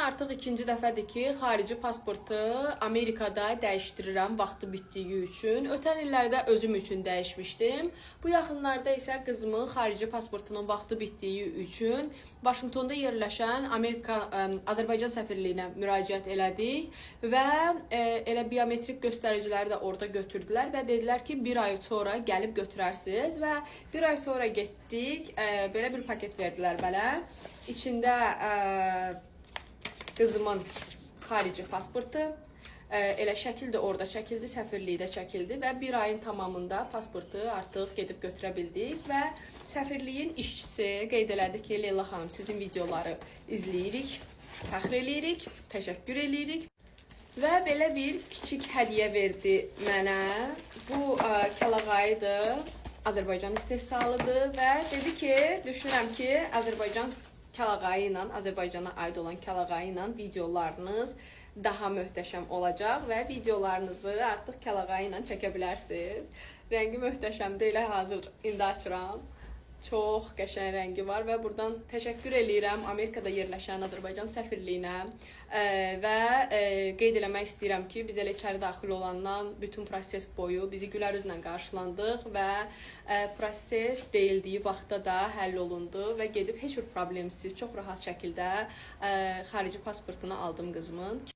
artıq ikinci dəfədir ki, xarici pasportu Amerikada dəyişdirirəm vaxtı bitdiyi üçün. Ötən illərdə özüm üçün dəyişmişdim. Bu yaxınlarda isə qızımın xarici pasportunun vaxtı bitdiyi üçün Vaşinqtonda yerləşən Azərbaycan səfirliyinə müraciət elədik və elə biometrik göstəriciləri də orada götürdülər və dedilər ki, bir ay sonra gəlib götürərsiniz və bir ay sonra getdik, belə bir paket verdilər mənə. İçində qızımın xarici pasportu, elə şəkil də orada çəkildi, səfirlikdə çəkildi və bir ayın tamamında pasportu artıq gedib götürə bildik və səfirliyin işçisi qeyd elədi ki, Leyla xanım, sizin videoları izləyirik, fəxr eləyirik, təşəkkür eləyirik və belə bir kiçik hədiyyə verdi mənə. Bu kəlağayıdır, Azərbaycan istehsalıdır və dedi ki, düşünürəm ki, Azərbaycan kəlağayı ilə, Azərbaycana aid olan kəlağayı ilə videolarınız daha möhtəşəm olacaq və videolarınızı artıq kəlağayı ilə çəkə bilərsiniz. Rəngi möhtəşəmdir, elə hazır indi açıram. Çox qəşəng rəngi var və buradan təşəkkür eləyirəm Amerikada yerləşən Azərbaycan səfirliyinə və qeyd eləmək istəyirəm ki, biz elə içəri daxil olandan bütün proses boyu bizi gülər üzlə qarşılandıq və proses deyildiyi vaxtda da həll olundu və gedib heç bir problemsiz, çox rahat şəkildə xarici pasportunu aldım qızımın.